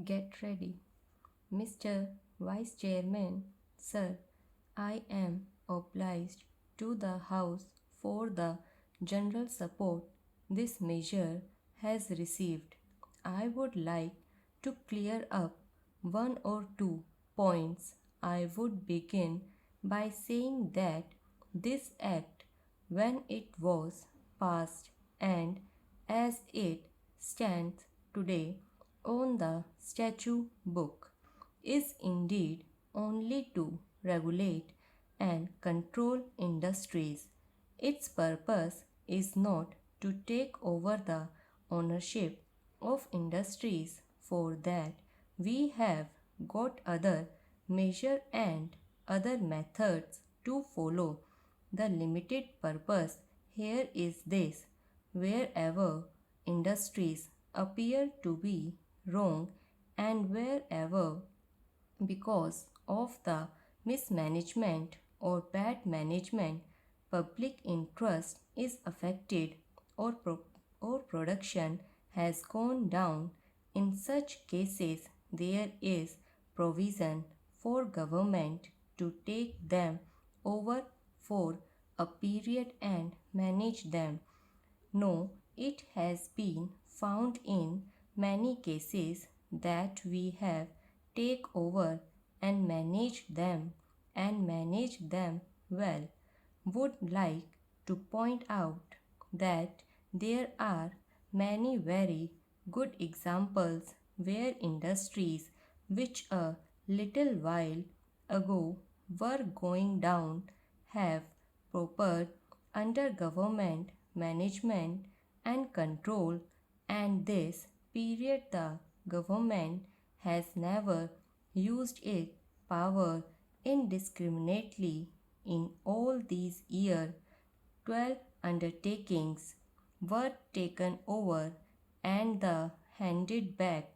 Get ready. Mr. Vice Chairman, Sir, I am obliged to the House for the general support this measure has received. I would like to clear up one or two points. I would begin by saying that this act, when it was passed and as it stands today on the statute book, is indeed only to regulate and control industries. Its purpose is not to take over the ownership of industries. For that we have got other measure and other methods to follow. The limited purpose here is this: wherever industries appear to be wrong and wherever, because of the mismanagement or bad management, public interest is affected or, or production has gone down. In such cases, there is provision for government to take them over for a period and manage them. No, it has been found in many cases that we have take over and manage them well. Would like to point out that there are many very good examples where industries which a little while ago were going down have prospered under government management and control, and this period the government has never used its power indiscriminately. In all these years, 12 undertakings were taken over and the handed back.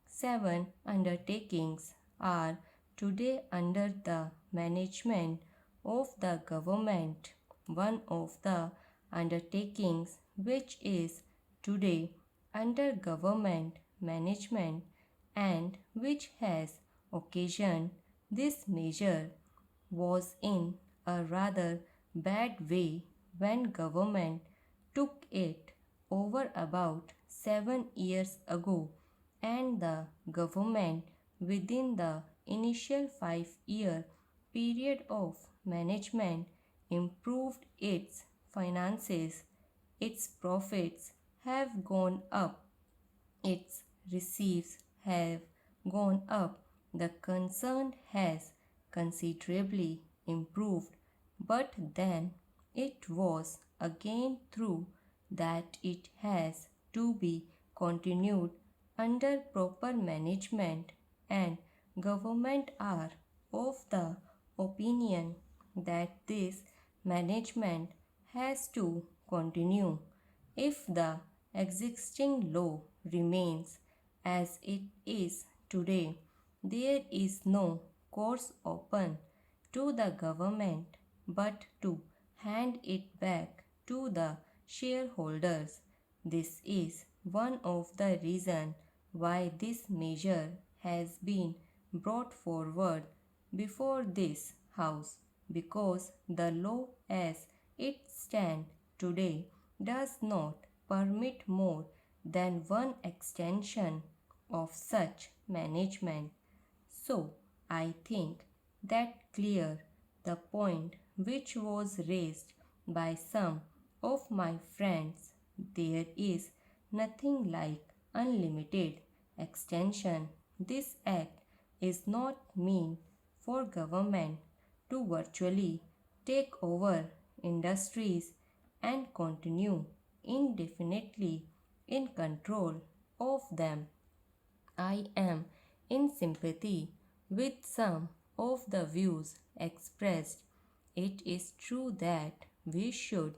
7 undertakings are today under the management of the government. One of the undertakings which is today under government management and which has occasioned this measure was in a rather bad way when government took it over about 7 years ago, and the government within the initial 5-year period of management improved its finances. Its profits have gone up, its receipts have gone up, the concern has considerably improved, but then it was again true that it has to be continued under proper management, and government are of the opinion that this management has to continue. If the existing law remains as it is today, there is no course open to the government but to hand it back to the shareholders. This is one of the reasons why this measure has been brought forward before this House, because the law as it stands today does not permit more than one extension of such management. So, I think that clear the point which was raised by some of my friends. There is nothing like unlimited extension. This act is not meant for government to virtually take over industries and continue indefinitely in control of them. I am in sympathy with some of the views expressed. It is true that we should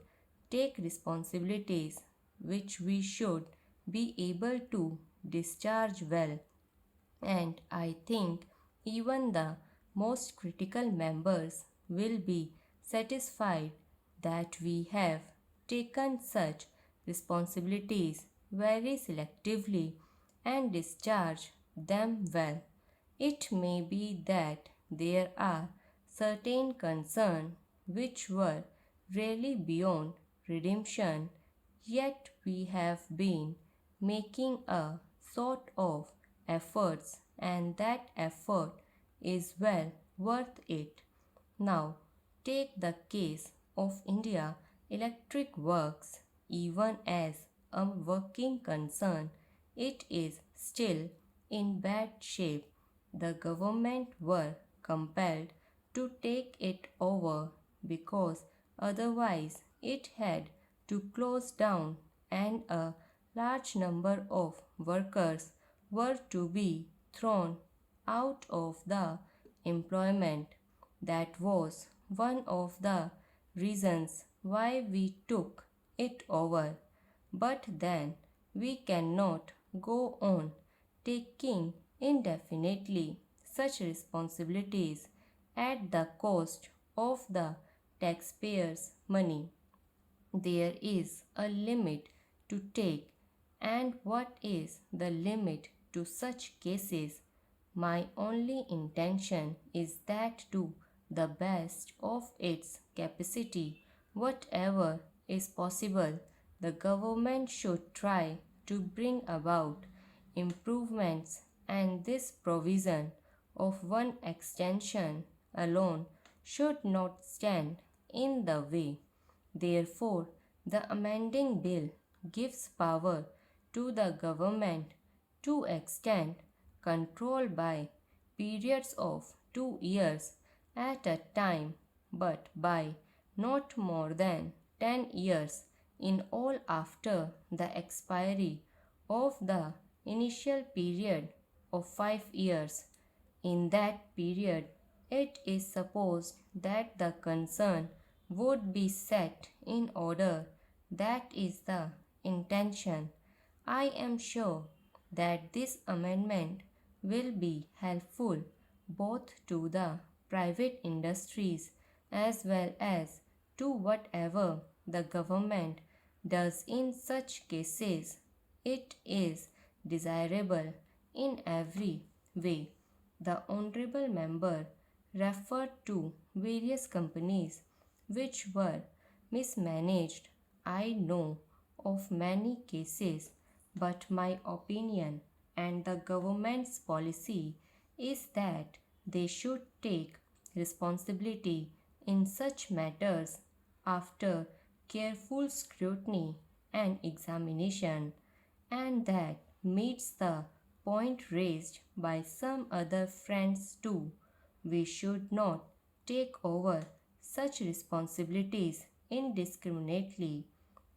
take responsibilities which we should be able to discharge well, and I think even the most critical members will be satisfied that we have taken such responsibilities very selectively and discharged them well. It may be that there are certain concerns which were really beyond redemption, yet we have been making a sort of efforts, and that effort is well worth it. Now, take the case of India Electric Works. Even as a working concern, it is still in bad shape. The government were compelled to take it over because otherwise it had to close down, and a large number of workers were to be thrown out of the employment. That was one of the reasons why we took it over. But then we cannot go on taking indefinitely such responsibilities at the cost of the taxpayers' money. There is a limit to take, and what is the limit to such cases? My only intention is that to the best of its capacity, whatever is possible, the government should try to bring about improvements, and this provision of one extension alone should not stand in the way. Therefore, the amending bill gives power to the government to extend control by periods of 2 years at a time, but by not more than 10 years in all after the expiry of the initial period of 5 years. In that period, it is supposed that the concern would be set in order. That is the intention. I am sure that this amendment will be helpful both to the private industries as well as to whatever the government does in such cases. It is desirable in every way. The Honorable Member referred to various companies which were mismanaged. I know of many cases, but my opinion and the government's policy is that they should take responsibility in such matters after careful scrutiny and examination, and that meets the point raised by some other friends too. We should not take over such responsibilities indiscriminately.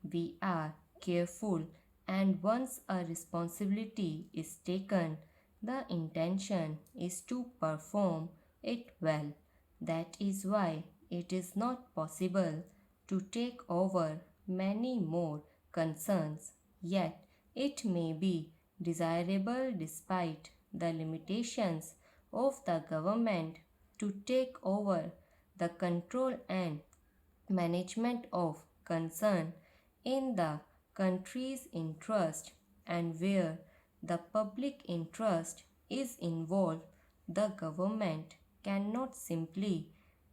We are careful, and once a responsibility is taken, the intention is to perform it well. That is why it is not possible to take over many more concerns, yet it may be desirable despite the limitations of the government to take over the control and management of concern in the country's interest, and where the public interest is involved, the government cannot simply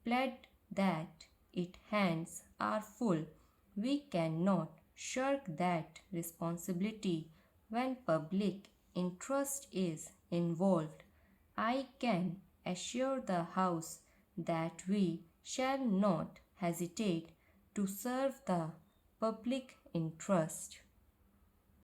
plead that its hands are full. We cannot shirk that responsibility when public interest is involved. I can assure the House that we shall not hesitate to serve the public interest.